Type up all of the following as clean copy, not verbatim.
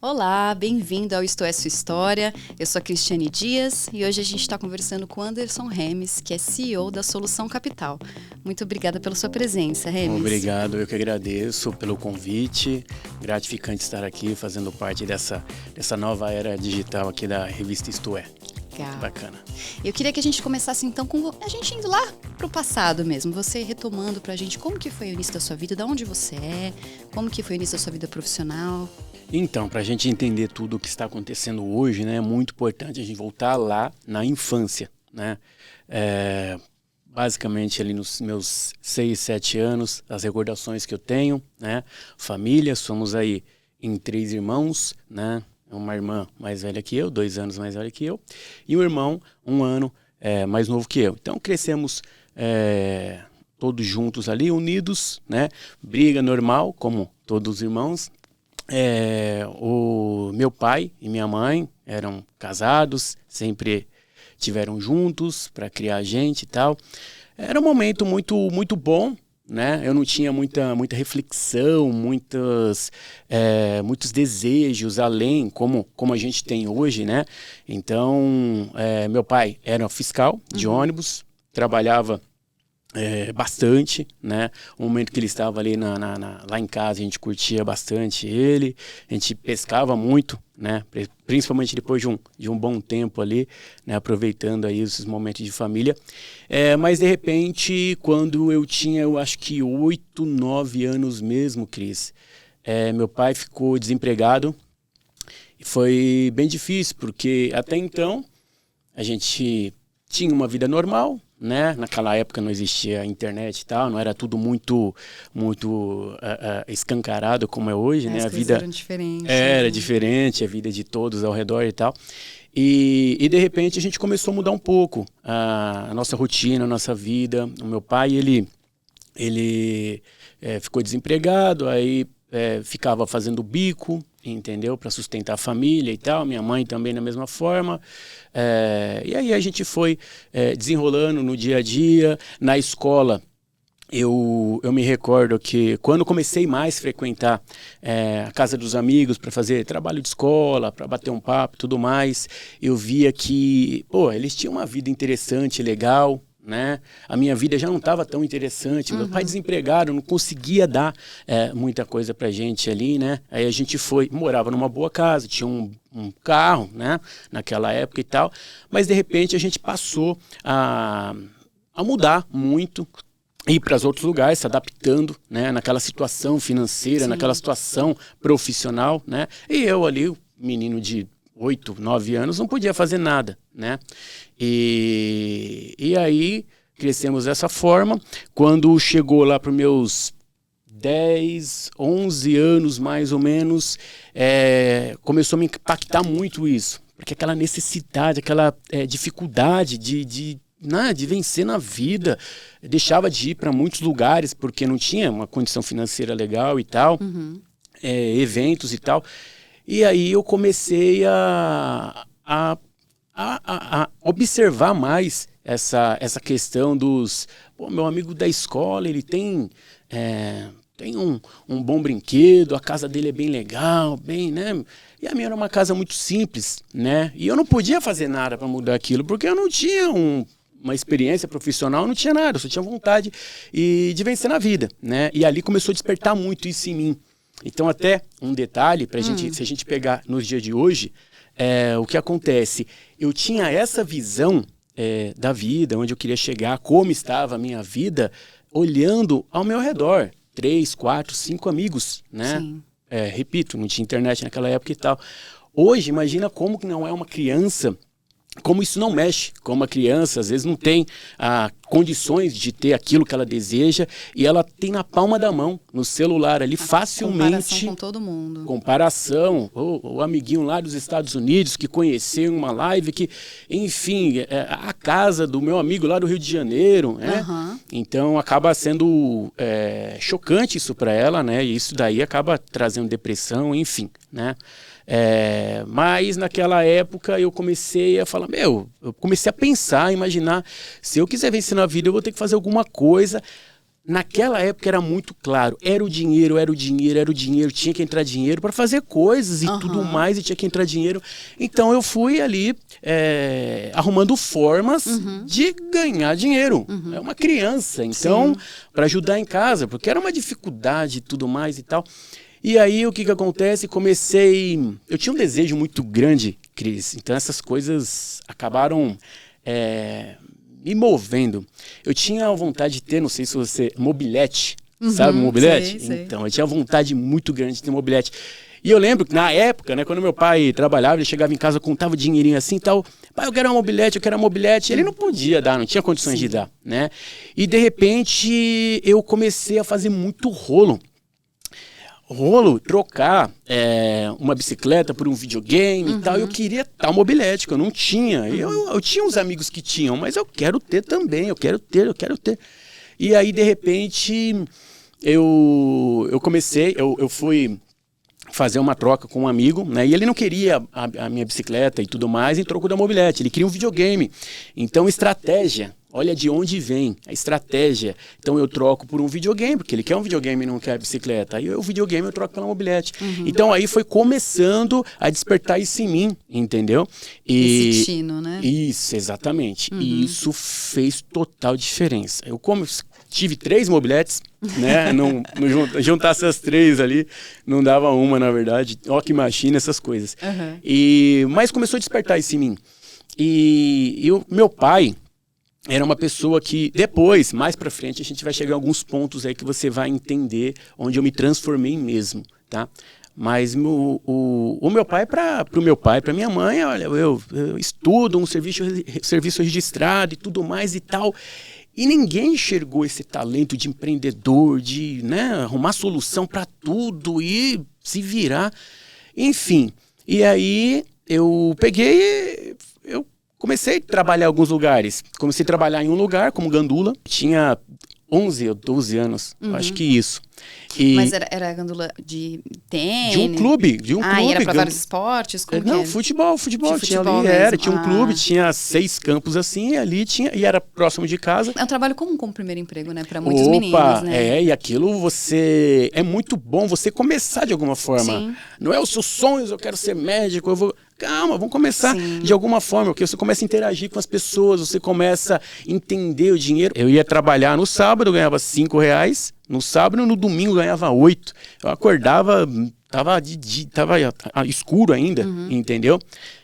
Olá, bem-vindo ao Isto é Sua História. Eu sou a Cristiane Dias e hoje a gente está conversando com Anderson Remes, que é CEO da Solução Capital. Muito obrigada pela sua presença, Remes. Obrigado, eu que agradeço pelo convite. Gratificante estar aqui fazendo parte dessa nova era digital aqui da revista Isto É. Legal. Bacana. Eu queria que a gente começasse então com a gente indo lá pro passado mesmo. Você retomando pra gente como que foi o início da sua vida, de onde você é, como que foi o início da sua vida profissional. Então, para a gente entender tudo o que está acontecendo hoje, né, é muito importante a gente voltar lá na infância, né? Basicamente ali nos meus 6, 7 anos, as recordações que eu tenho, né? Família, somos aí em 3 irmãos, né? Uma irmã mais velha que eu, 2 anos mais velha que eu, e um irmão 1 ano mais novo que eu. Então crescemos todos juntos ali, unidos, né? Briga normal, como todos os irmãos. O meu pai e minha mãe eram casados, sempre tiveram juntos para criar a gente e tal. Era um momento muito, muito bom, né? Eu não tinha muita reflexão, muitos desejos além, como a gente tem hoje, né? Então, meu pai era fiscal de ônibus, trabalhava bastante, né? O momento que ele estava ali lá em casa, a gente curtia bastante ele, a gente pescava muito, né? Principalmente depois de um bom tempo ali, né? Aproveitando aí esses momentos de família. Mas de repente, quando eu tinha, eu acho que 8, 9 anos mesmo, Cris, meu pai ficou desempregado e foi bem difícil, porque até então a gente tinha uma vida normal, né? Naquela época não existia internet e tal, não era tudo muito escancarado como é hoje, né? As A coisas vida eram diferentes. era diferente, a vida de todos ao redor e tal. E de repente a gente começou a mudar um pouco a nossa rotina, a nossa vida. O meu pai, ele ficou desempregado, aí ficava fazendo bico, entendeu? Para sustentar a família e tal. Minha mãe também da mesma forma. E aí a gente foi desenrolando no dia a dia. Na escola, eu me recordo que quando comecei mais a frequentar a casa dos amigos para fazer trabalho de escola, para bater um papo e tudo mais, eu via que, eles tinham uma vida interessante, legal, né? A minha vida já não estava tão interessante. Meu pai desempregado, não conseguia dar muita coisa pra gente ali, né? Aí a gente morava numa boa casa, tinha um carro, né? Naquela época e tal, mas de repente a gente passou a mudar muito, ir para os outros lugares, se adaptando, né? Naquela situação financeira, Sim. naquela situação profissional, né? E eu ali, o menino de 8, 9 anos, não podia fazer nada, né? E aí crescemos dessa forma. Quando chegou lá para os meus 10, 11 anos mais ou menos, começou a me impactar muito isso, porque aquela necessidade, aquela dificuldade de vencer na vida, deixava de ir para muitos lugares porque não tinha uma condição financeira legal e tal, eventos e tal. E aí eu comecei a observar mais essa questão dos... meu amigo da escola, ele tem um bom brinquedo, a casa dele é bem legal, bem, né? E a minha era uma casa muito simples, né? E eu não podia fazer nada para mudar aquilo, porque eu não tinha uma experiência profissional, não tinha nada, eu só tinha vontade de vencer na vida, né? E ali começou a despertar muito isso em mim. Então, até um detalhe, se a gente pegar nos dias de hoje, o que acontece? Eu tinha essa visão da vida, onde eu queria chegar, como estava a minha vida, olhando ao meu redor. 3, 4, 5 amigos, né? Sim. Repito, não tinha internet naquela época e tal. Hoje, imagina como que não é uma criança, como isso não mexe com uma criança, às vezes não tem condições de ter aquilo que ela deseja e ela tem na palma da mão, no celular ali, facilmente. Comparação com todo mundo. Comparação, o amiguinho lá dos Estados Unidos que conheceu uma live que, enfim, a casa do meu amigo lá do Rio de Janeiro, né? Então acaba sendo chocante isso para ela, né? E isso daí acaba trazendo depressão, enfim, né? Mas naquela época eu comecei a falar, eu comecei a pensar, a imaginar, se eu quiser vencer na vida eu vou ter que fazer alguma coisa naquela época era muito claro, era o dinheiro, era o dinheiro, era o dinheiro, tinha que entrar dinheiro para fazer coisas e tudo mais, e tinha que entrar dinheiro. Então eu fui ali arrumando formas de ganhar dinheiro. É uma criança, então, para ajudar em casa, porque era uma dificuldade e tudo mais e tal. E aí o que acontece? Eu tinha um desejo muito grande, Cris, então essas coisas acabaram me movendo. Eu tinha vontade de ter, não sei se você, mobilete, sabe mobilete? Sei. Então, eu tinha vontade muito grande de ter mobilete. E eu lembro que na época, né, quando meu pai trabalhava, ele chegava em casa, contava dinheirinho assim e tal. Pai, eu quero uma mobilete, eu quero uma mobilete. Ele não podia dar, não tinha condições de dar, né? E de repente eu comecei a fazer muito rolo, trocar uma bicicleta por um videogame e tal. Eu queria tal mobilete, que eu não tinha. Eu tinha uns amigos que tinham, mas eu quero ter também, eu quero ter. E aí, de repente, eu fui fazer uma troca com um amigo, né? E ele não queria a minha bicicleta e tudo mais em troco da mobilete, ele queria um videogame. Então, estratégia. Olha de onde vem a estratégia. Então eu troco por um videogame, porque ele quer um videogame e não quer a bicicleta. Aí o videogame eu troco pela mobilete. Então aí foi começando a despertar isso em mim, entendeu? Esse tino, né? Isso, exatamente. E isso fez total diferença. Eu tive 3 mobiletes, né? não juntasse as 3 ali, não dava uma, na verdade. Ó que machina, essas coisas. Mas começou a despertar isso em mim. E o meu pai era uma pessoa que depois, mais pra frente, a gente vai chegar a alguns pontos aí que você vai entender onde eu me transformei mesmo, tá? Mas o meu pai, pro meu pai, pra minha mãe, olha, eu estudo um serviço registrado e tudo mais e tal. E ninguém enxergou esse talento de empreendedor, de, né, arrumar solução para tudo e se virar. Enfim, e aí eu comecei a trabalhar em alguns lugares. Comecei a trabalhar em um lugar como gandula. Tinha 11 ou 12 anos, acho que isso. Mas era gandula de tênis? De um clube. E era para vários esportes? Não, futebol. Tinha ali, mesmo. Tinha um clube, tinha 6 campos assim, e ali tinha, e era próximo de casa. É um trabalho comum como primeiro emprego, né? Para muitos meninos, né? E aquilo é muito bom você começar de alguma forma. Sim. Não é os seus sonhos, eu quero ser médico, Calma, vamos começar de alguma forma, porque você começa a interagir com as pessoas, você começa a entender o dinheiro. Eu ia trabalhar no sábado, eu ganhava R$5, no sábado, no domingo eu ganhava 8. Eu acordava, tava escuro ainda, entendeu?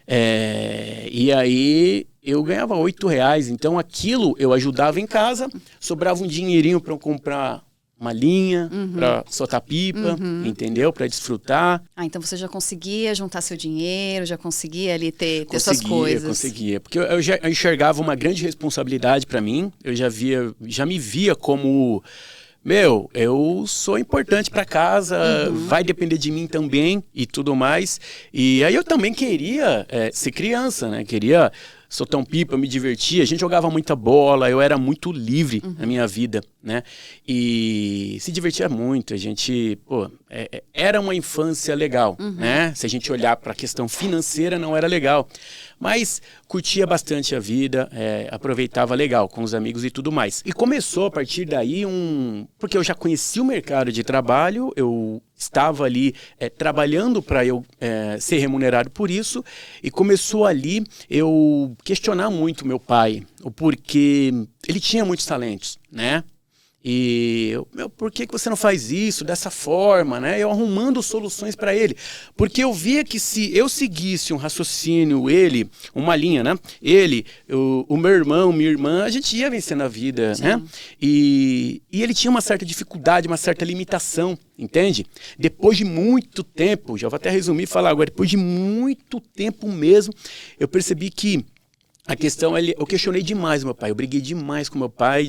E aí eu ganhava R$8, então aquilo eu ajudava em casa, sobrava um dinheirinho para eu comprar uma linha para soltar pipa, entendeu? Para desfrutar. Então você já conseguia juntar seu dinheiro, já conseguia ali ter suas coisas. Conseguia, porque eu enxergava uma grande responsabilidade para mim. Eu já me via como, eu sou importante para casa, vai depender de mim também e tudo mais. E aí eu também queria ser criança, né? Queria soltar um pipa, me divertia, a gente jogava muita bola, eu era muito livre na minha vida, né? E se divertia muito, a gente, era uma infância legal, né? Se a gente olhar para a questão financeira, não era legal, mas curtia bastante a vida, aproveitava legal com os amigos e tudo mais. E começou a partir daí porque eu já conhecia o mercado de trabalho, eu estava ali trabalhando para eu ser remunerado por isso, e começou ali eu questionar muito meu pai, o porquê ele tinha muitos talentos, né? E por que você não faz isso dessa forma, né? Eu arrumando soluções para ele, porque eu via que se eu seguisse um raciocínio, uma linha, né? O meu irmão, minha irmã, a gente ia vencer na vida, né? E ele tinha uma certa dificuldade, uma certa limitação, entende? Depois de muito tempo, já vou até resumir e falar agora, depois de muito tempo mesmo, eu percebi que a questão, eu questionei demais meu pai, eu briguei demais com meu pai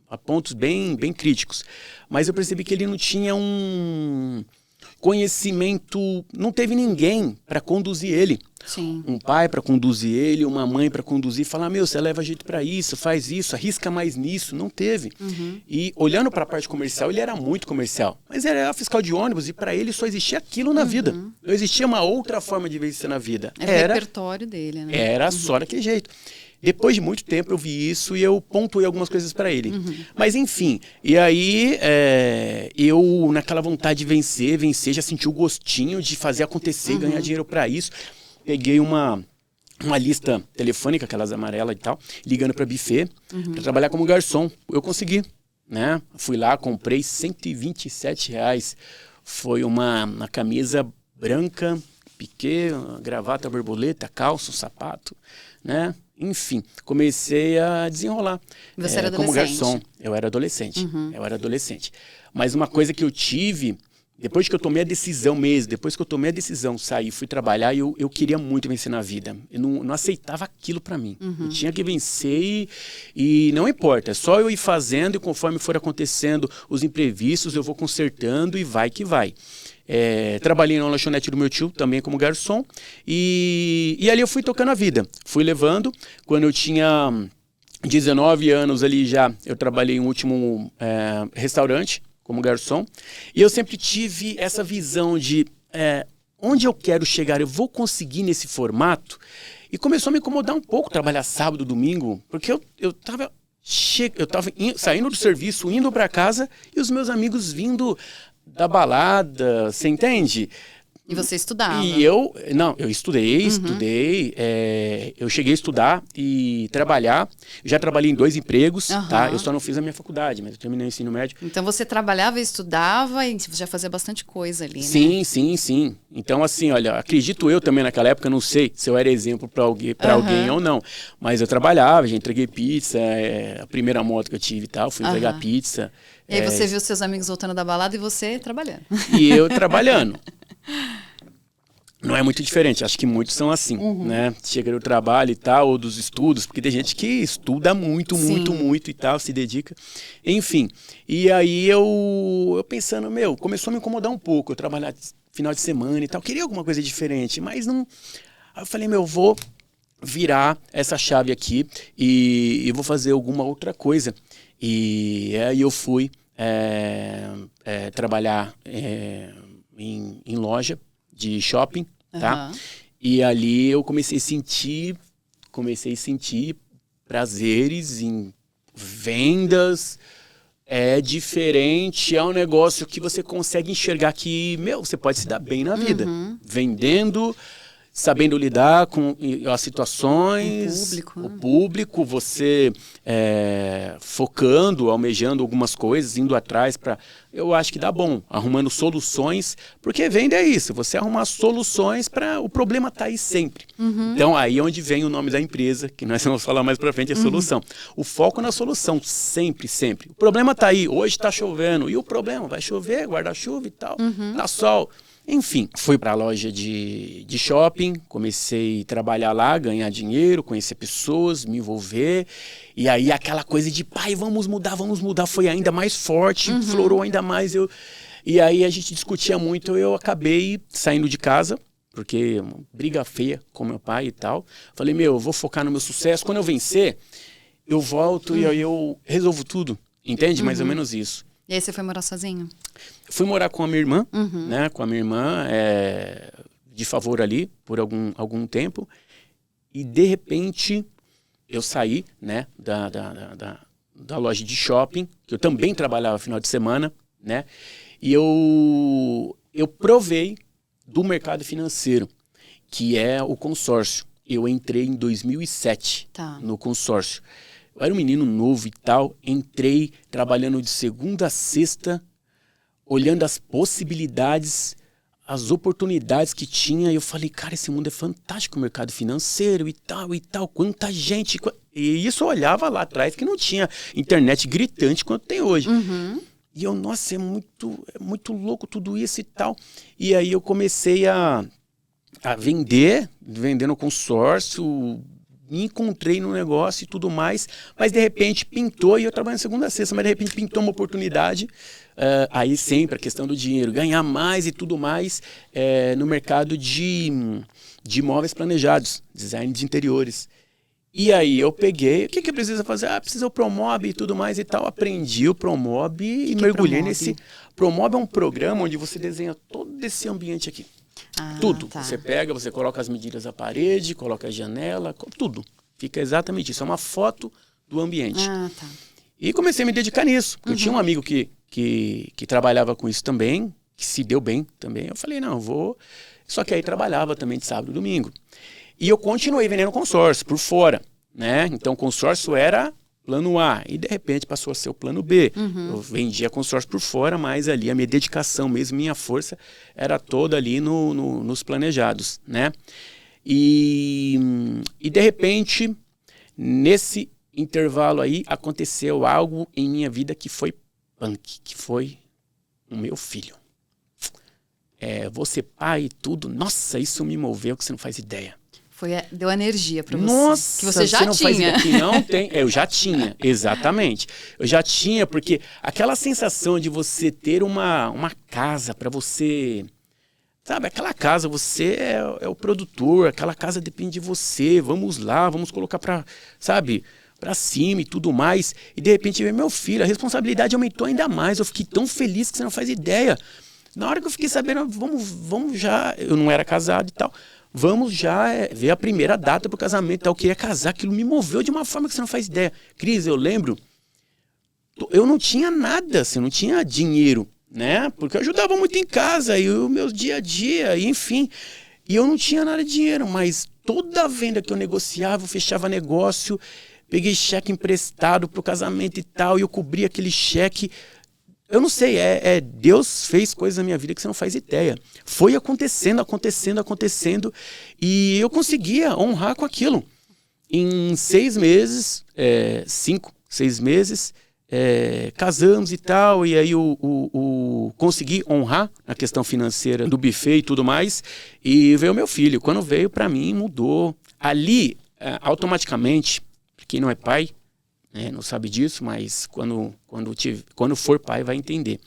a pontos bem críticos, mas eu percebi que ele não tinha um conhecimento, não teve ninguém para conduzir ele. Sim. Um pai para conduzir ele, uma mãe para conduzir, falar, você leva jeito para isso, faz isso, arrisca mais nisso, não teve. E olhando para a parte comercial, ele era muito comercial, mas ele era fiscal de ônibus e para ele só existia aquilo na vida, não existia uma outra forma de vencer na vida. Era o repertório dele, né? Era só daquele jeito. Depois de muito tempo eu vi isso e eu pontuei algumas coisas para ele. Mas enfim, e aí eu naquela vontade de vencer, já senti o gostinho de fazer acontecer, ganhar dinheiro para isso. Peguei uma lista telefônica, aquelas amarelas e tal, ligando para buffet, para trabalhar como garçom. Eu consegui, né? Fui lá, comprei R$127. Foi uma camisa branca, piquê, gravata, borboleta, calça, sapato, né? Enfim, comecei a desenrolar. Você era como adolescente? garçom. Eu era adolescente. Mas uma coisa que eu tive, depois que eu tomei a decisão mesmo, saí, fui trabalhar, eu queria muito vencer na vida. Eu não aceitava aquilo pra mim. Eu tinha que vencer e não importa, é só eu ir fazendo e conforme for acontecendo os imprevistos, eu vou consertando e vai que vai. Trabalhei na lanchonete do meu tio, também como garçom, e ali eu fui tocando a vida, fui levando. Quando eu tinha 19 anos ali já, eu trabalhei em um último restaurante como garçom, e eu sempre tive essa visão de onde eu quero chegar, eu vou conseguir nesse formato, e começou a me incomodar um pouco trabalhar sábado, domingo, porque eu tava saindo do serviço, indo para casa, e os meus amigos vindo da balada, você entende? E você estudava? E eu estudei, eu cheguei a estudar e trabalhar. Eu já trabalhei em 2 empregos, tá? Eu só não fiz a minha faculdade, mas eu terminei o ensino médio. Então você trabalhava e estudava e já fazia bastante coisa ali, né? Sim. Então assim, olha, acredito eu também naquela época, não sei se eu era exemplo para alguém ou não, mas eu trabalhava, já entreguei pizza, a primeira moto que eu tive e tal, fui entregar pizza. E aí você viu seus amigos voltando da balada e você trabalhando. E eu trabalhando. Não é muito diferente, acho que muitos são assim, né? Chega do trabalho e tal, ou dos estudos, porque tem gente que estuda muito e tal, se dedica. Enfim, e aí eu pensando, começou a me incomodar um pouco, eu trabalhar final de semana e tal, queria alguma coisa diferente, mas não... Aí eu falei, vou virar essa chave aqui e vou fazer alguma outra coisa. E aí eu fui trabalhar em loja de shopping, tá? E ali eu comecei a sentir prazeres em vendas. É diferente, é um negócio que você consegue enxergar que, você pode se dar bem na vida. Vendendo, sabendo lidar com as situações, o público, você focando, almejando algumas coisas, indo atrás para... Eu acho que dá bom, arrumando soluções, porque venda é isso, você arrumar soluções para... O problema tá aí sempre. Então, aí é onde vem o nome da empresa, que nós vamos falar mais para frente, é solução. O foco na solução, sempre. O problema tá aí, hoje tá chovendo, e o problema? Vai chover, guarda-chuva e tal, dá sol. Enfim, fui para a loja de shopping, comecei a trabalhar lá, ganhar dinheiro, conhecer pessoas, me envolver. E aí aquela coisa de, pai, vamos mudar, foi ainda mais forte, florou ainda mais. E aí a gente discutia muito, eu acabei saindo de casa, porque uma briga feia com meu pai e tal. Falei, eu vou focar no meu sucesso, quando eu vencer, eu volto e aí eu resolvo tudo. Entende? Mais ou menos isso. E aí você foi morar sozinho? Fui morar com a minha irmã, né? Com a minha irmã, de favor ali, por algum tempo. E, de repente, eu saí, né? Da loja de shopping, que eu também trabalhava final de semana, né? E eu provei do mercado financeiro, que é o consórcio. Eu entrei em 2007 no consórcio. Eu era um menino novo e tal, entrei trabalhando de segunda a sexta, olhando as possibilidades, as oportunidades que tinha. E eu falei, cara, esse mundo é fantástico, o mercado financeiro e tal, quanta gente. E isso eu olhava lá atrás, que não tinha internet gritante quanto tem hoje. E eu, nossa, é muito louco tudo isso e tal. E aí eu comecei a vender no consórcio, me encontrei no negócio e tudo mais, mas de repente pintou, e eu trabalho na segunda a sexta, mas de repente pintou uma oportunidade, aí sempre a questão do dinheiro, ganhar mais e tudo mais no mercado de imóveis planejados, design de interiores. E aí eu peguei, o que precisa fazer? Precisa o Promob e tudo mais e tal. Aprendi o Promob e mergulhei nesse... Promob é um programa onde você desenha todo esse ambiente aqui. Tudo. Você pega, você coloca as medidas da parede, coloca a janela, tudo. Fica exatamente isso. É uma foto do ambiente. Ah, tá. E comecei a me dedicar nisso. Eu tinha um amigo que trabalhava com isso também, que se deu bem também. Eu falei, não, eu vou... Só que aí trabalhava também de sábado e domingo. E eu continuei vendendo consórcio por fora, né? Então, o consórcio era plano A. E, de repente, passou a ser o plano B. Eu vendia consórcio por fora, mas ali a minha dedicação mesmo, minha força, era toda ali nos planejados, né? E de repente, nesse intervalo aí, aconteceu algo em minha vida que foi punk, que foi o meu filho. Vou ser pai e tudo. Nossa, isso me moveu que você não faz ideia. Deu energia para você. Nossa, que você já não tinha. Faz ideia, que não tem. Eu já tinha, exatamente. Eu já tinha, porque aquela sensação de você ter uma casa para você... Sabe, aquela casa, você é o produtor, aquela casa depende de você, vamos lá, vamos colocar para cima e tudo mais. E de repente veio meu filho, a responsabilidade aumentou ainda mais, eu fiquei tão feliz que você não faz ideia. Na hora que eu fiquei sabendo, vamos já, eu não era casado e tal, vamos já ver a primeira data pro casamento e tal, eu queria casar, aquilo me moveu de uma forma que você não faz ideia. Cris, eu lembro, eu não tinha nada, assim, não tinha dinheiro, né? Porque eu ajudava muito em casa, e o meu dia a dia, e enfim. E eu não tinha nada de dinheiro, mas toda venda que eu negociava, eu fechava negócio, peguei cheque emprestado pro casamento e tal, e eu cobria aquele cheque. Eu não sei, Deus fez coisas na minha vida que você não faz ideia. Foi acontecendo, e eu conseguia honrar com aquilo. Em 6 meses, 5, 6 meses, casamos e tal, e aí consegui honrar a questão financeira do buffet e tudo mais, e veio meu filho. Quando veio, para mim, mudou. Ali, automaticamente, quem não é pai, não sabe disso, mas quando for pai vai entender.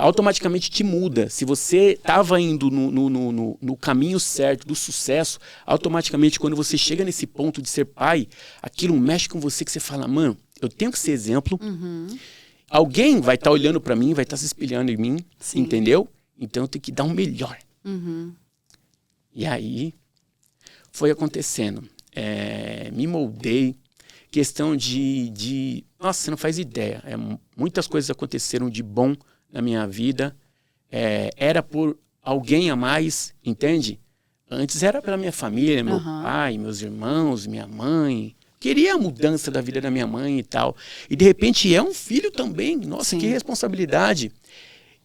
Automaticamente te muda. Se você estava indo no caminho certo do sucesso, automaticamente quando você chega nesse ponto de ser pai, aquilo mexe com você que você fala, mano, eu tenho que ser exemplo. Alguém vai estar olhando para mim, vai estar se espelhando em mim, sim, entendeu? Então eu tenho que dar o melhor. E aí foi acontecendo. Me moldei. Questão de... Nossa, você não faz ideia. Muitas coisas aconteceram de bom na minha vida. Era por alguém a mais, entende? Antes era pela minha família, meu pai, meus irmãos, minha mãe. Queria a mudança da vida da minha mãe e tal. E de repente é um filho também. Nossa, sim, que responsabilidade.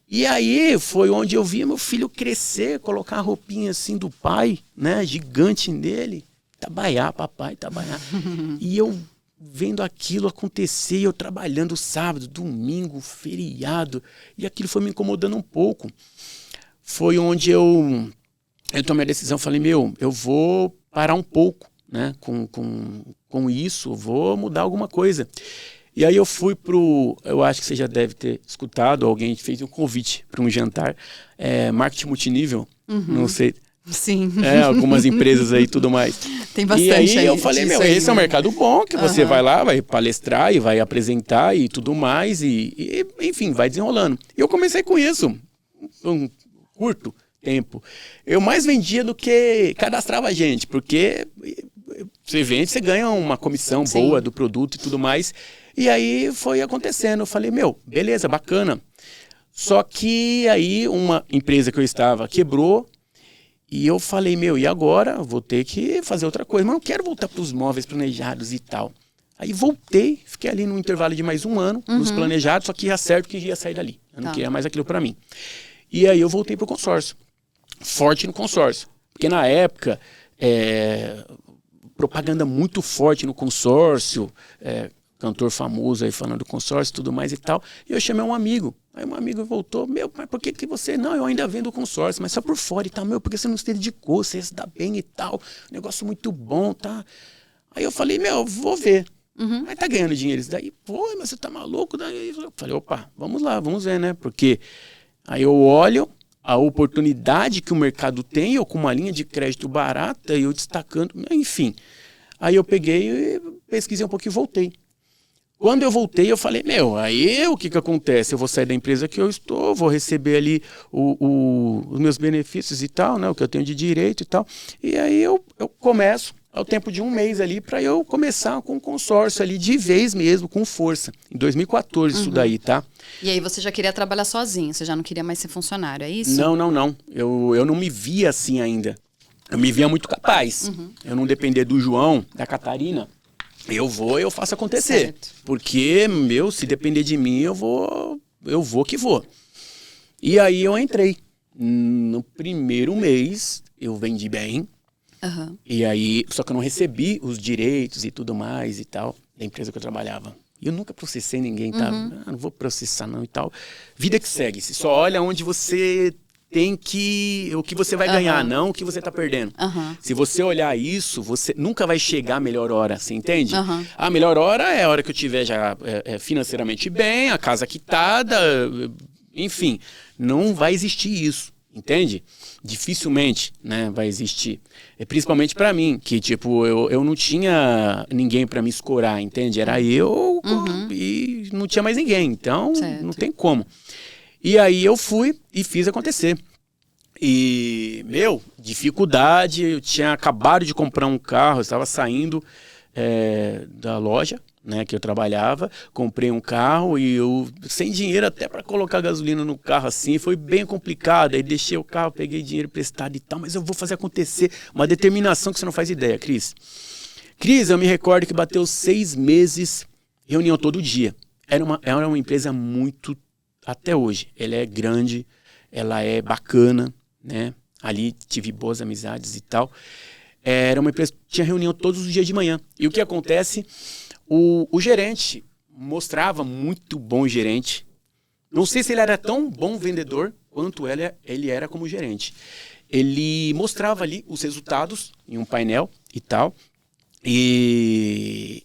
E aí foi onde eu via meu filho crescer, colocar a roupinha assim do pai, né? Gigante nele. Trabalhar, papai, trabalhar. E eu vendo aquilo acontecer, eu trabalhando sábado, domingo, feriado, e aquilo foi me incomodando um pouco. Foi onde eu tomei a decisão, falei, eu vou parar um pouco, né, com isso, vou mudar alguma coisa. E aí eu fui eu acho que você já deve ter escutado, alguém fez um convite para um jantar, marketing multinível, não sei... Sim. Algumas empresas aí e tudo mais. Tem bastante. E aí eu falei, esse é um mercado bom, que você vai lá, vai palestrar e vai apresentar e tudo mais, e enfim, vai desenrolando. E eu comecei com isso, um curto tempo. Eu mais vendia do que cadastrava gente, porque você vende, você ganha uma comissão, sim, boa do produto e tudo mais. E aí foi acontecendo, eu falei, beleza, bacana. Só que aí uma empresa que eu estava quebrou, e eu falei, e agora? Vou ter que fazer outra coisa. Mas não quero voltar para os móveis planejados e tal. Aí voltei, fiquei ali no intervalo de mais 1 ano, nos planejados, só que ia certo que ia sair dali. Eu não queria mais aquilo para mim. E aí eu voltei para o consórcio. Forte no consórcio. Porque na época, propaganda muito forte no consórcio, cantor famoso aí falando do consórcio e tudo mais e tal. E eu chamei um amigo. Aí um amigo voltou, mas por que você... Não, eu ainda vendo o consórcio, mas só por fora e tal. Por que você não se dedicou? Você ia se dar bem e tal. Negócio muito bom, tá? Aí eu falei, vou ver. Mas tá ganhando dinheiro isso daí? Pô, mas você tá maluco? Daí eu falei, opa, vamos lá, vamos ver, né? Porque aí eu olho a oportunidade que o mercado tem, eu com uma linha de crédito barata, e eu destacando, enfim. Aí eu peguei e pesquisei um pouquinho e voltei. Quando eu voltei, eu falei, aí o que acontece? Eu vou sair da empresa que eu estou, vou receber ali os meus benefícios e tal, né? O que eu tenho de direito e tal. E aí eu começo ao tempo de um mês ali para eu começar com o consórcio ali de vez mesmo, com força. Em 2014 isso daí, tá? E aí você já queria trabalhar sozinho, você já não queria mais ser funcionário, é isso? Não. Eu não me via assim ainda. Eu me via muito capaz. Eu não depender do João, da Catarina. Eu faço acontecer. Certo. Porque, se depender de mim, eu vou que vou. E aí eu entrei. No primeiro mês, eu vendi bem. E aí, só que eu não recebi os direitos e tudo mais e tal, da empresa que eu trabalhava. E eu nunca processei ninguém, tá? Não vou processar não e tal. Vida que segue. Você só olha onde você tem o que você vai ganhar, não o que você tá perdendo. Se você olhar isso, você nunca vai chegar à melhor hora, você entende? A melhor hora é a hora que eu tiver já financeiramente bem, a casa quitada, enfim, não vai existir isso, entende? Dificilmente, né, vai existir. Principalmente pra mim, que tipo, eu não tinha ninguém pra me escorar, entende? Era eu e não tinha mais ninguém, então não tem como. E aí eu fui e fiz acontecer. E, dificuldade, eu tinha acabado de comprar um carro, eu estava saindo da loja, né, que eu trabalhava, comprei um carro e eu, sem dinheiro até para colocar gasolina no carro assim, foi bem complicado. Aí deixei o carro, peguei dinheiro emprestado e tal, mas eu vou fazer acontecer. Uma determinação que você não faz ideia, Cris. Cris, eu me recordo que bateu 6 meses, reunião todo dia. Era uma empresa muito, até hoje, ela é grande, ela é bacana, né? Ali tive boas amizades e tal. Era uma empresa que tinha reunião todos os dias de manhã. E o que acontece? O gerente mostrava muito bom gerente. Não sei se ele era tão bom vendedor quanto ele era como gerente. Ele mostrava ali os resultados em um painel e tal. E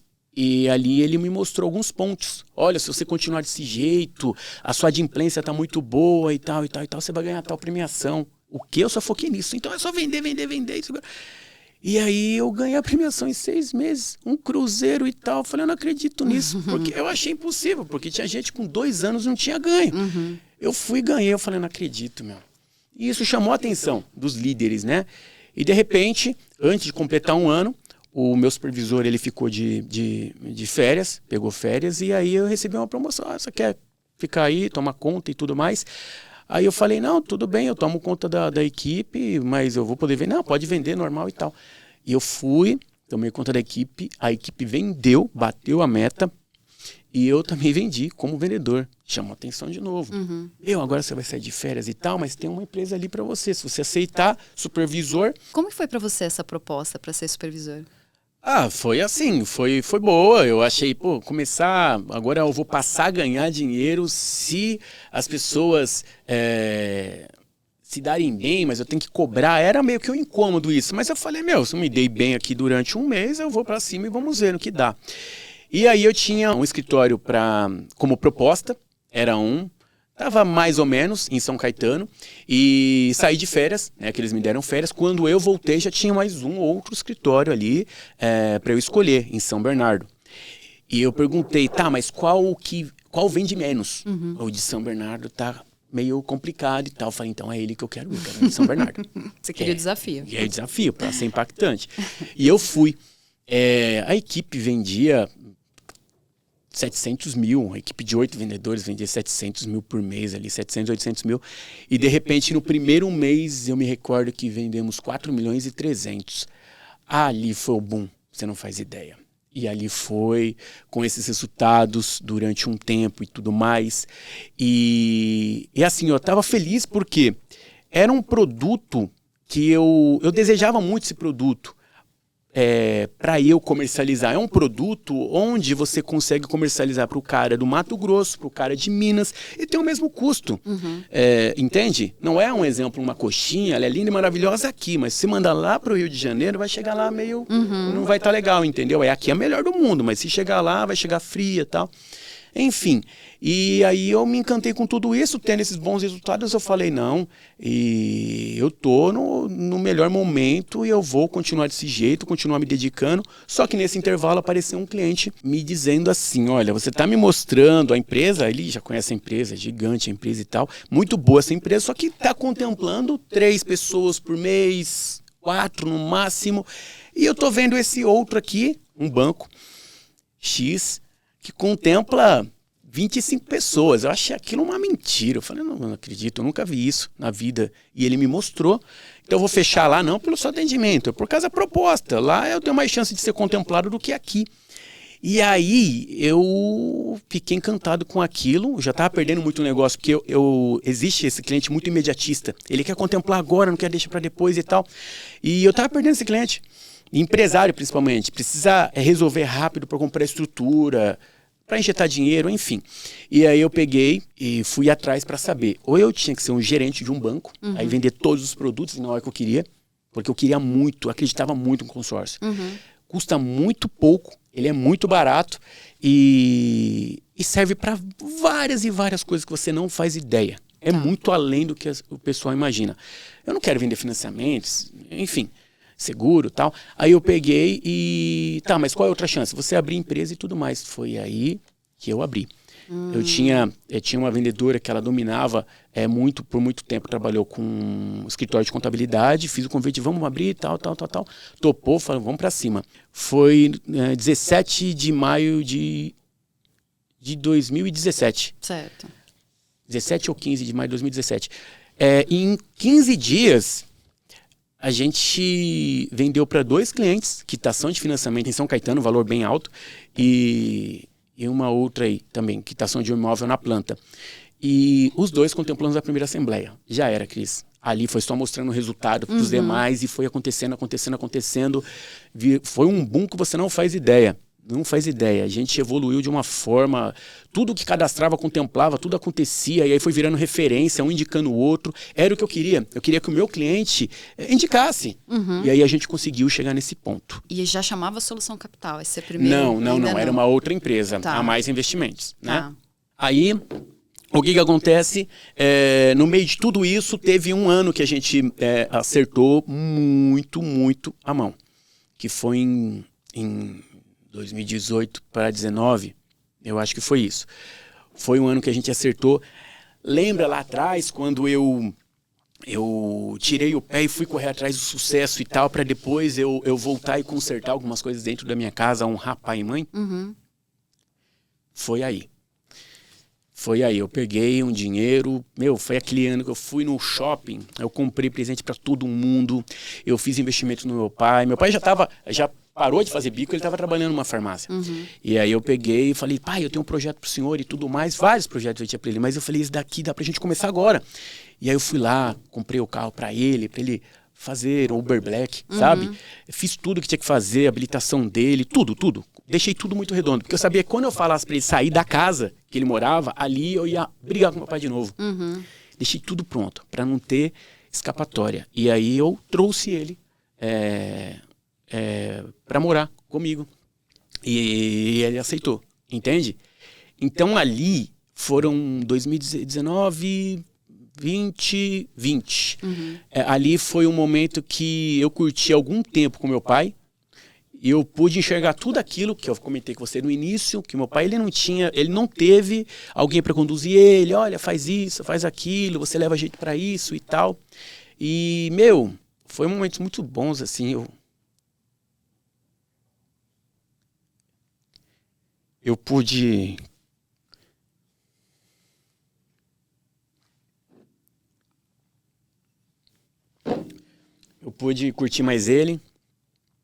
ali ele me mostrou alguns pontos. Olha, se você continuar desse jeito, a sua adimplência está muito boa e tal, você vai ganhar tal premiação. O que? Eu só foquei nisso. Então é só vender. Isso. E aí eu ganhei a premiação em 6 meses, um cruzeiro e tal. Eu falei, eu não acredito nisso, porque eu achei impossível, porque tinha gente com 2 anos não tinha ganho. Eu fui e ganhei, eu falei, não acredito, meu. E isso chamou a atenção dos líderes, né? E de repente, antes de completar 1 ano, o meu supervisor, ele ficou de férias, pegou férias, e aí eu recebi uma promoção. Você quer ficar aí, tomar conta e tudo mais? Aí eu falei, não, tudo bem, eu tomo conta da equipe, mas eu vou poder vender. Não, pode vender, normal e tal. E eu fui, tomei conta da equipe, a equipe vendeu, bateu a meta, e eu também vendi como vendedor. Chamou atenção de novo. Agora você vai sair de férias e tal, mas tem uma empresa ali para você. Se você aceitar, supervisor... Como que foi para você essa proposta para ser supervisor? Foi assim, foi boa. Eu achei, começar, agora eu vou passar a ganhar dinheiro se as pessoas se darem bem, mas eu tenho que cobrar. Era meio que um incômodo isso, mas eu falei, se eu me dei bem aqui durante 1 mês, eu vou para cima e vamos ver no que dá. E aí eu tinha um escritório como proposta, estava mais ou menos em São Caetano, e saí de férias, né, que eles me deram férias. Quando eu voltei, já tinha mais um outro escritório ali para eu escolher, em São Bernardo. E eu perguntei, mas qual vende menos? O de São Bernardo tá meio complicado e tal. Eu falei, então é ele que eu quero ir de São Bernardo. Você queria o desafio. E é desafio, para ser impactante. E eu fui. A equipe vendia 700 mil, a equipe de 8 vendedores vendia 700 mil por mês ali, 700, 800 mil. E de repente no primeiro mês eu me recordo que vendemos 4 milhões e 300. Ali foi o boom, você não faz ideia. E ali foi com esses resultados durante um tempo e tudo mais. E assim, eu estava feliz porque era um produto que eu desejava muito esse produto. Para eu comercializar. É um produto onde você consegue comercializar para o cara do Mato Grosso, para o cara de Minas, e tem o mesmo custo. Entende? Não é um exemplo, uma coxinha, ela é linda e maravilhosa aqui, mas se mandar lá para o Rio de Janeiro, vai chegar lá meio... não vai estar legal, entendeu? Aqui é a melhor do mundo, mas se chegar lá, vai chegar fria e tal. Enfim, e aí eu me encantei com tudo isso, tendo esses bons resultados, eu falei, não, e eu tô no melhor momento e eu vou continuar desse jeito, continuar me dedicando. Só que nesse intervalo apareceu um cliente me dizendo assim, olha, você tá me mostrando a empresa, ele já conhece a empresa, gigante a empresa e tal, muito boa essa empresa, só que tá contemplando 3 pessoas por mês, 4 no máximo. E eu tô vendo esse outro aqui, um banco X, que contempla 25 pessoas. Eu achei aquilo uma mentira. Eu falei, não acredito, eu nunca vi isso na vida. E ele me mostrou. Então eu vou fechar lá não pelo seu atendimento, é por causa da proposta. Lá eu tenho mais chance de ser contemplado do que aqui. E aí eu fiquei encantado com aquilo, já estava perdendo muito negócio, porque existe esse cliente muito imediatista. Ele quer contemplar agora, não quer deixar para depois e tal. E eu estava perdendo esse cliente. Empresário, principalmente, precisa resolver rápido para comprar estrutura, para injetar dinheiro, enfim. E aí eu peguei e fui atrás para saber. Ou eu tinha que ser um gerente de um banco, aí vender todos os produtos na hora que eu queria, porque eu queria muito, acreditava muito no consórcio. Custa muito pouco, ele é muito barato e serve para várias e várias coisas que você não faz ideia. É muito além do que o pessoal imagina. Eu não quero vender financiamentos, enfim, seguro e tal. Aí eu peguei e... Tá, mas qual é a outra chance? Você abrir empresa e tudo mais. Foi aí que eu abri. Eu tinha uma vendedora que ela dominava por muito tempo, trabalhou com um escritório de contabilidade, fiz o convite, vamos abrir, tal. Topou, falou, vamos para cima. Foi 17 de maio de 2017. Certo. 17 ou 15 de maio de 2017. Em 15 dias, a gente vendeu para 2 clientes, quitação de financiamento em São Caetano, valor bem alto, e uma outra aí também, quitação de um imóvel na planta. E os 2 contemplamos a primeira assembleia. Já era, Cris. Ali foi só mostrando o resultado para os demais e foi acontecendo. Foi um boom que você não faz ideia. Não faz ideia. A gente evoluiu de uma forma... Tudo que cadastrava, contemplava, tudo acontecia. E aí foi virando referência, um indicando o outro. Era o que eu queria. Eu queria que o meu cliente indicasse. E aí a gente conseguiu chegar nesse ponto. E já chamava Solução Capital, esse é o primeiro? Não. Era uma outra empresa, a Mais Investimentos. Né? Tá. Aí... O que acontece? No meio de tudo isso, teve um ano que a gente acertou muito a mão. Que foi em 2018 para 2019, eu acho que foi isso. Foi um ano que a gente acertou. Lembra lá atrás, quando eu tirei o pé e fui correr atrás do sucesso e tal, para depois eu voltar e consertar algumas coisas dentro da minha casa, honrar pai e mãe? Foi aí. Eu peguei um dinheiro, foi aquele ano que eu fui no shopping, eu comprei presente para todo mundo, eu fiz investimento no meu pai já parou de fazer bico, ele estava trabalhando numa farmácia. E aí eu peguei e falei, pai, eu tenho um projeto pro senhor e tudo mais, vários projetos eu tinha para ele, mas eu falei, esse daqui dá pra gente começar agora. E aí eu fui lá, comprei o carro para ele fazer Uber Black, sabe? Fiz tudo que tinha que fazer, habilitação dele, tudo. Deixei tudo muito redondo, porque eu sabia que quando eu falasse para ele sair da casa que ele morava, ali eu ia brigar com o meu pai de novo. Deixei tudo pronto, para não ter escapatória. E aí eu trouxe ele para morar comigo. E ele aceitou, entende? Então ali foram 2019... 2020. Ali foi um momento que eu curti algum tempo com meu pai e eu pude enxergar tudo aquilo que eu comentei com você no início, que meu pai ele não teve alguém para conduzir ele, olha, faz isso, faz aquilo, você leva jeito para isso e tal. E, foi momentos muito bons, assim, eu pude... Eu pude curtir mais ele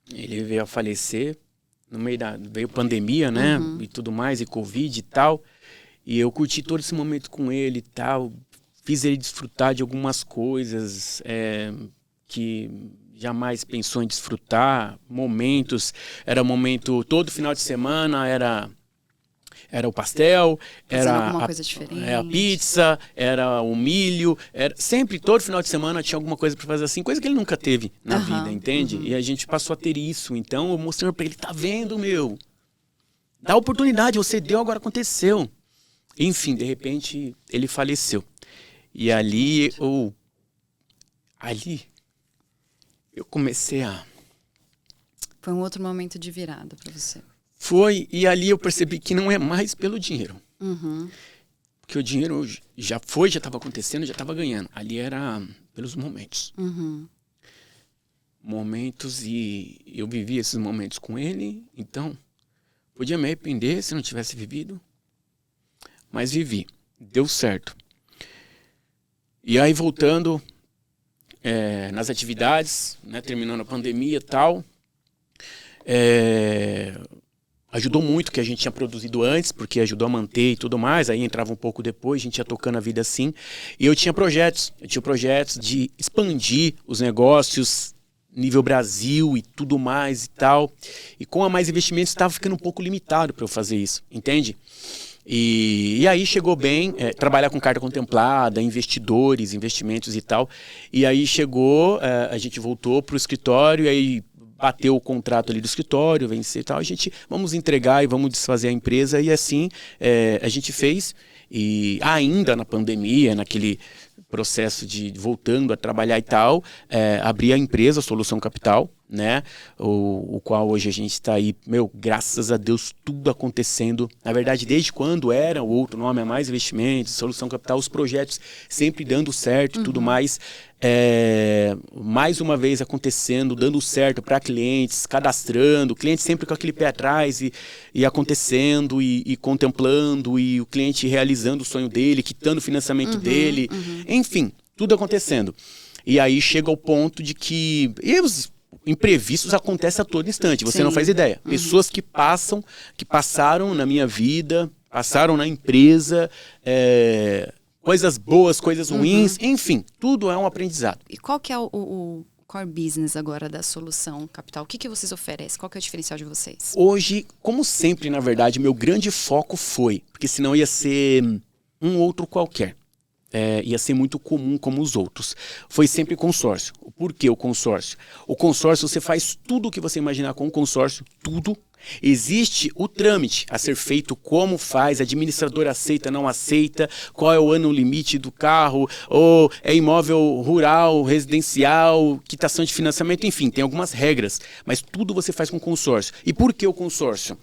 veio a falecer, veio pandemia, né, e tudo mais, e Covid e tal, e eu curti todo esse momento com ele e tal, fiz ele desfrutar de algumas coisas que jamais pensou em desfrutar, todo final de semana era o pastel, era a pizza, era o milho, sempre, todo final de semana tinha alguma coisa para fazer assim, coisa que ele nunca teve na vida, entende? E a gente passou a ter isso, então eu mostrando para ele, tá vendo, dá oportunidade, você deu, agora aconteceu. Enfim, de repente, ele faleceu. E ali eu comecei a... Foi um outro momento de virada para você. Foi, e ali eu percebi que não é mais pelo dinheiro. Porque o dinheiro já estava acontecendo, já estava ganhando. Ali era pelos momentos. momentos e eu vivi esses momentos com ele, então podia me arrepender se não tivesse vivido, mas vivi, deu certo. E aí voltando nas atividades, né, terminando a pandemia e tal, ajudou muito o que a gente tinha produzido antes, porque ajudou a manter e tudo mais, aí entrava um pouco depois, a gente ia tocando a vida assim, e eu tinha projetos de expandir os negócios nível Brasil e tudo mais e tal, e com a Mais Investimentos estava ficando um pouco limitado para eu fazer isso, entende? E aí chegou bem, trabalhar com carta contemplada, investidores, investimentos e tal, e aí chegou, a gente voltou para o escritório, e aí bateu o contrato ali do escritório, vencer e tal, a gente vamos entregar e vamos desfazer a empresa, e assim a gente fez, e ainda na pandemia, naquele processo de voltando a trabalhar e tal, abri a empresa Solução Capital, né, o qual hoje a gente está aí, graças a Deus, tudo acontecendo, na verdade, desde quando era o outro nome, a Mais Investimentos, Solução Capital, os projetos sempre dando certo e tudo mais, mais uma vez acontecendo, dando certo para clientes, cadastrando, cliente sempre com aquele pé atrás e acontecendo e contemplando, e o cliente realizando o sonho dele, quitando o financiamento dele, enfim, tudo acontecendo. E aí chega ao ponto de que os imprevistos acontecem a todo instante, você não faz ideia. Pessoas que passaram na minha vida, passaram na empresa, coisas boas, coisas ruins, enfim, tudo é um aprendizado. E qual que é o core business agora da Solução Capital? O que vocês oferecem? Qual que é o diferencial de vocês? Hoje, como sempre, na verdade, meu grande foco foi, porque senão ia ser um outro qualquer. Ia ser muito comum como os outros. Foi sempre consórcio. Por que o consórcio? O consórcio, você faz tudo o que você imaginar com o consórcio, tudo. Existe o trâmite a ser feito, como faz, administrador aceita, não aceita, qual é o ano limite do carro, ou é imóvel rural, residencial, quitação de financiamento, enfim, tem algumas regras, mas tudo você faz com consórcio. E por que o consórcio?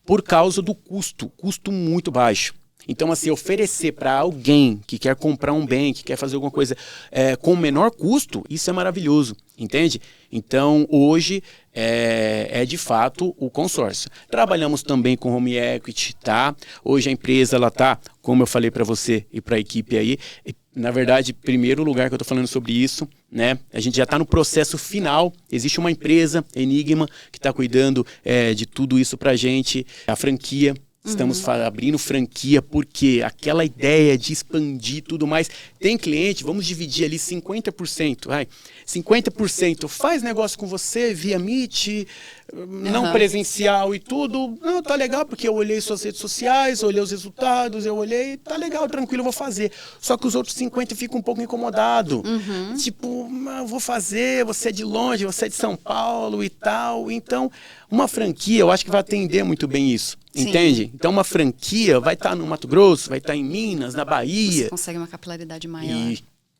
Por causa do custo muito baixo. Então, assim, oferecer para alguém que quer comprar um bem, que quer fazer alguma coisa com menor custo, isso é maravilhoso, entende? Então, hoje é de fato o consórcio. Trabalhamos também com home equity, tá? Hoje a empresa, ela tá, como eu falei para você e para a equipe aí, na verdade, primeiro lugar que eu estou falando sobre isso, né? A gente já está no processo final, existe uma empresa, Enigma, que está cuidando de tudo isso para a gente, a franquia. Estamos abrindo franquia porque aquela ideia de expandir e tudo mais, tem cliente, vamos dividir ali 50%, 50% faz negócio com você via Meet, não presencial e tudo, não, tá legal porque eu olhei suas redes sociais, olhei os resultados, eu olhei, tá legal, tranquilo, eu vou fazer. Só que os outros 50 ficam um pouco incomodados, tipo, eu vou fazer, você é de longe, você é de São Paulo e tal, então uma franquia eu acho que vai atender muito bem isso. Entende? Então uma franquia vai estar no Mato Grosso, vai estar em Minas, na Bahia. Você consegue uma capilaridade maior.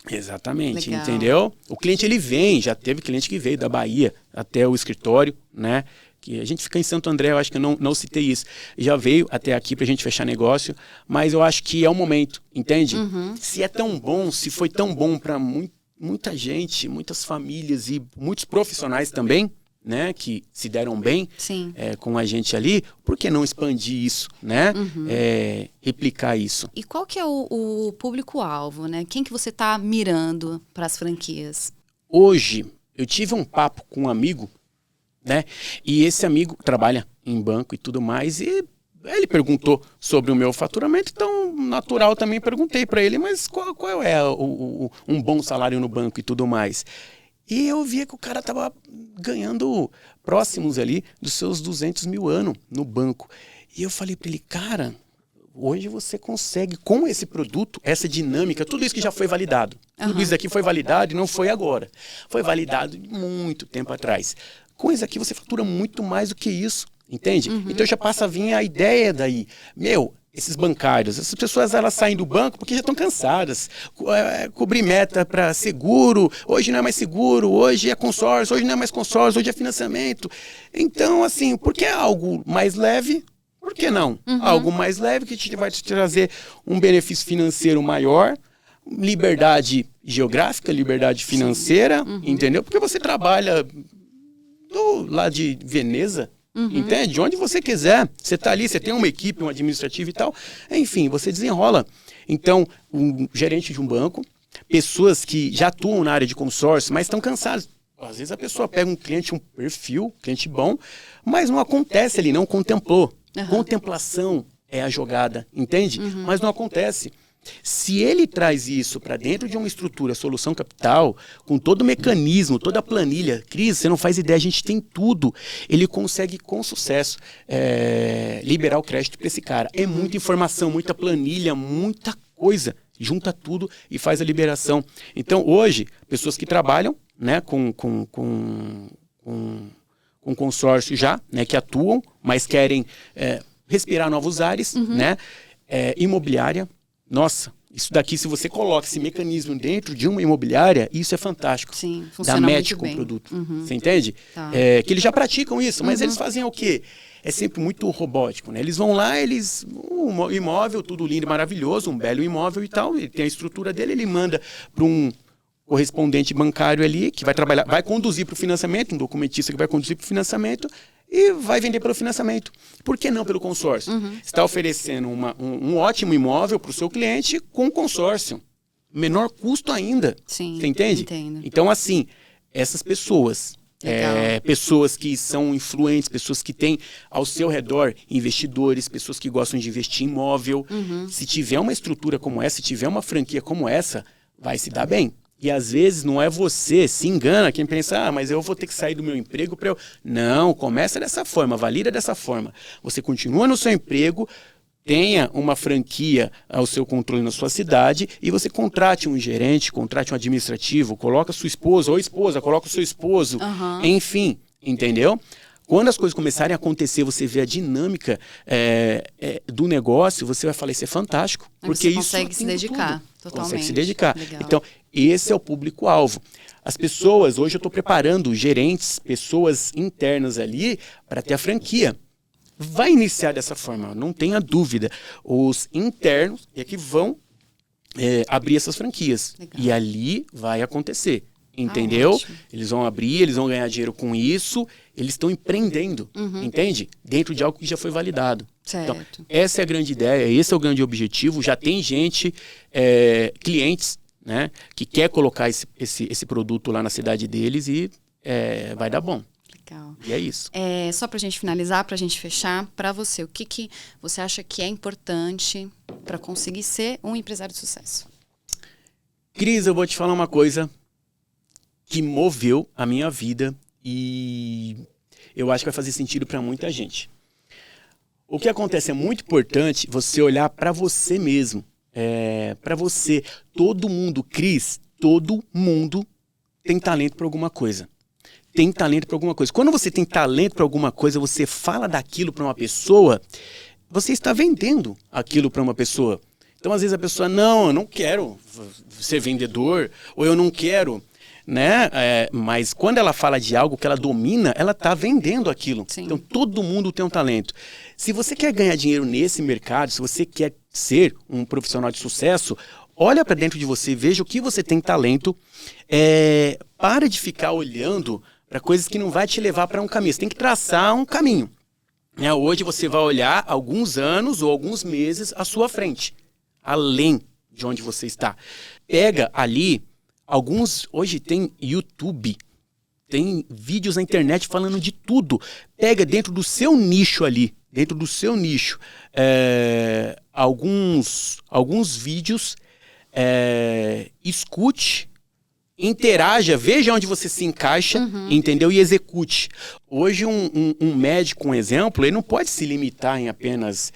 Exatamente, legal. Entendeu? O cliente ele vem, já teve cliente que veio da Bahia até o escritório, né? Que a gente fica em Santo André, eu acho que eu não citei isso. Já veio até aqui pra gente fechar negócio, mas eu acho que é o momento, entende? Se é tão bom, se foi tão bom para muita gente, muitas famílias e muitos profissionais também, né, que se deram bem com a gente ali, por que não expandir isso, né? Replicar isso. E qual que é o público-alvo, né? Quem que você está mirando para as franquias? Hoje, eu tive um papo com um amigo, né? E esse amigo trabalha em banco e tudo mais, e ele perguntou sobre o meu faturamento, então natural também perguntei para ele, mas qual é um bom salário no banco e tudo mais? E eu via que o cara estava ganhando próximos ali dos seus 200 mil ano no banco. E eu falei para ele, cara, hoje você consegue, com esse produto, essa dinâmica, tudo isso que já foi validado. Tudo isso aqui foi validado e não foi agora. Foi validado muito tempo atrás. Com isso aqui você fatura muito mais do que isso, entende? Então já passa a vir a ideia daí. Esses bancários, essas pessoas elas saem do banco porque já estão cansadas. Cobrir meta para seguro, hoje não é mais seguro, hoje é consórcio, hoje não é mais consórcio, hoje é financiamento. Então, assim, porque é algo mais leve, por que não? Algo mais leve que vai te trazer um benefício financeiro maior, liberdade geográfica, liberdade financeira, entendeu? Porque você trabalha lá de Veneza, entende? Onde você quiser. Você está ali, você tem uma equipe, um administrativo e tal. Enfim, você desenrola. Então, um gerente de um banco, pessoas que já atuam na área de consórcio, mas estão cansadas. Às vezes a pessoa pega um cliente, um perfil, cliente bom, mas não acontece ali, não contemplou. Contemplação é a jogada, entende? Mas não acontece. Se ele traz isso para dentro de uma estrutura, solução capital, com todo o mecanismo, toda a planilha, Cris, você não faz ideia, a gente tem tudo. Ele consegue com sucesso liberar o crédito para esse cara. É muita informação, muita planilha, muita coisa. Junta tudo e faz a liberação. Então, hoje, pessoas que trabalham, né, com consórcio já, né, que atuam, mas querem respirar novos ares, né, imobiliária. Nossa, isso daqui, se você coloca esse mecanismo dentro de uma imobiliária, isso é fantástico. Sim, funciona muito bem. Dá match com o produto. Você entende? Tá. Que eles já praticam isso, mas eles fazem o quê? É sempre muito robótico, né? Eles vão lá, um imóvel, tudo lindo e maravilhoso, um belo imóvel e tal, ele tem a estrutura dele, ele manda para um correspondente bancário ali, que vai trabalhar, vai conduzir para o financiamento, um documentista que vai conduzir para o financiamento, e vai vender pelo financiamento. Por que não pelo consórcio? Você está oferecendo um ótimo imóvel para o seu cliente com consórcio. Menor custo ainda. Sim, você entende? Entendo. Então, assim, essas pessoas, pessoas que são influentes, pessoas que têm ao seu redor investidores, pessoas que gostam de investir em imóvel, se tiver uma estrutura como essa, se tiver uma franquia como essa, vai se dar bem. E às vezes não é você, se engana quem pensa, mas eu vou ter que sair do meu emprego para eu... Não, começa dessa forma, valida dessa forma. Você continua no seu emprego, tenha uma franquia ao seu controle na sua cidade e você contrate um gerente, contrate um administrativo, coloca sua esposa ou esposa, coloca o seu esposo, enfim, entendeu? Quando as coisas começarem a acontecer, você vê a dinâmica do negócio, você vai falar, isso é fantástico. Porque você consegue se dedicar totalmente. Consegue se dedicar. Legal. Então, esse é o público-alvo. As pessoas, hoje eu estou preparando gerentes, pessoas internas ali, para ter a franquia. Vai iniciar dessa forma, não tenha dúvida. Os internos é que vão abrir essas franquias. Legal. E ali vai acontecer. Entendeu? Eles vão abrir, eles vão ganhar dinheiro com isso, eles estão empreendendo, entende? Dentro de algo que já foi validado. Certo. Então, essa é a grande ideia, esse é o grande objetivo. Já tem gente, clientes, né, que quer colocar esse produto lá na cidade deles e vai dar bom. Legal. E é isso. Só para a gente finalizar, para a gente fechar, para você, o que você acha que é importante para conseguir ser um empresário de sucesso? Cris, eu vou te falar uma coisa que moveu a minha vida e eu acho que vai fazer sentido para muita gente. O que acontece é muito importante você olhar para você mesmo. Para você, todo mundo, Cris, todo mundo tem talento para alguma coisa. Tem talento para alguma coisa. Quando você tem talento para alguma coisa, você fala daquilo para uma pessoa, você está vendendo aquilo para uma pessoa. Então, às vezes a pessoa, não, eu não quero ser vendedor, ou eu não quero... Né? Mas quando ela fala de algo que ela domina, ela está vendendo aquilo. Sim. Então todo mundo tem um talento. Se você quer ganhar dinheiro nesse mercado, se você quer ser um profissional de sucesso, olha para dentro de você, veja o que você tem talento. Para de ficar olhando para coisas que não vai te levar para um caminho. Você tem que traçar um caminho. Hoje você vai olhar alguns anos ou alguns meses à sua frente, além de onde você está. Pega ali... Hoje tem YouTube, tem vídeos na internet falando de tudo. Pega dentro do seu nicho ali, alguns vídeos, escute, interaja, veja onde você se encaixa, entendeu? E execute. Hoje um médico, um exemplo, ele não pode se limitar em apenas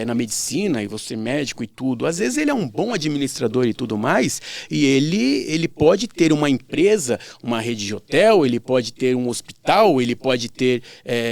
na medicina, e você médico e tudo. Às vezes ele é um bom administrador e tudo mais, e ele pode ter uma empresa, uma rede de hotel, ele pode ter um hospital, ele pode ter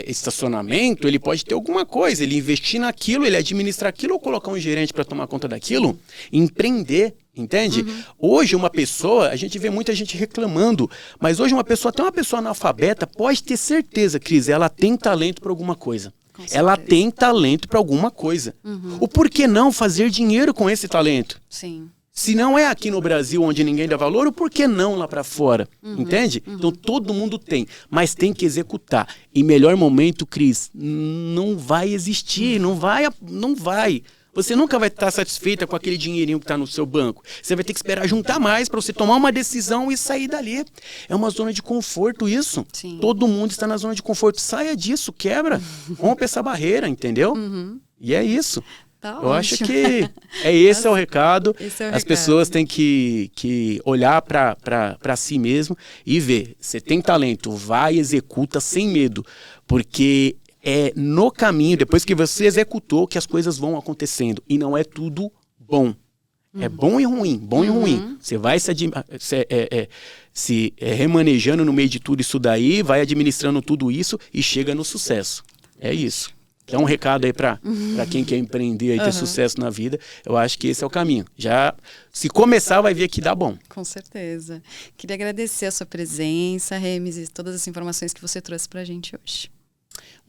estacionamento, ele pode ter alguma coisa, ele investir naquilo, ele administrar aquilo ou colocar um gerente para tomar conta daquilo, empreender. Entende? Hoje uma pessoa, a gente vê muita gente reclamando, mas hoje até uma pessoa analfabeta pode ter certeza, Cris, ela tem talento para alguma coisa. Ela tem talento para alguma coisa. O porquê não fazer dinheiro com esse talento? Sim. Se não é aqui no Brasil onde ninguém dá valor, por que não lá para fora? Entende? Então todo mundo tem, mas tem que executar. E melhor momento, Cris, não vai existir, não vai. Você nunca vai estar satisfeita com aquele dinheirinho que está no seu banco. Você vai ter que esperar juntar mais para você tomar uma decisão e sair dali. É uma zona de conforto isso. Sim. Todo mundo está na zona de conforto. Saia disso, quebra. Rompe essa barreira, entendeu? E é isso. Tá Eu ótimo. acho que esse é o recado. Esse é o As recado. pessoas têm que olhar para si mesmo e ver. Você tem talento, vai, executa sem medo. Porque é no caminho, depois que você executou, que as coisas vão acontecendo. E não é tudo bom. É bom e ruim, bom e ruim. Você vai se remanejando no meio de tudo isso daí, vai administrando tudo isso e chega no sucesso. É isso. É um recado aí para quem quer empreender e ter sucesso na vida. Eu acho que esse é o caminho. Já se começar, vai ver que dá bom. Com certeza. Queria agradecer a sua presença, Remes, e todas as informações que você trouxe para a gente hoje.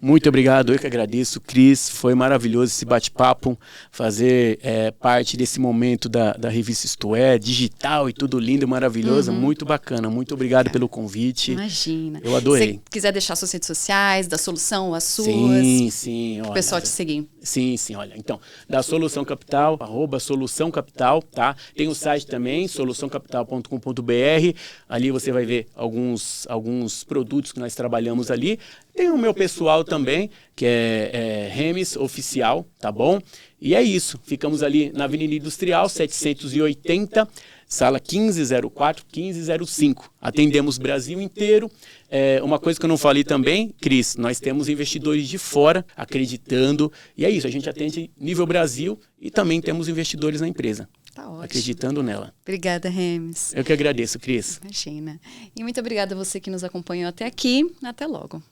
Muito obrigado, eu que agradeço, Cris. Foi maravilhoso esse bate-papo, fazer parte desse momento da revista Isto É, digital e tudo lindo e maravilhoso. Muito bacana. Muito obrigado pelo convite. Imagina. Eu adorei. Se quiser deixar suas redes sociais, da Solução, as suas. Sim. O pessoal te seguir. Sim, olha. Então, da Solução Capital, @Solução Capital, tá? Tem o site também, soluçãocapital.com.br. Ali você vai ver alguns produtos que nós trabalhamos ali. Tem o meu pessoal também, que é Remes Oficial, tá bom? E é isso. Ficamos ali na Avenida Industrial, 780, sala 1504, 1505. Atendemos o Brasil inteiro. Uma coisa que eu não falei também, Cris, nós temos investidores de fora acreditando. E é isso, a gente atende nível Brasil e também temos investidores na empresa. Tá ótimo. Acreditando nela. Obrigada, Remes. Eu que agradeço, Cris. Imagina. E muito obrigada a você que nos acompanhou até aqui. Até logo.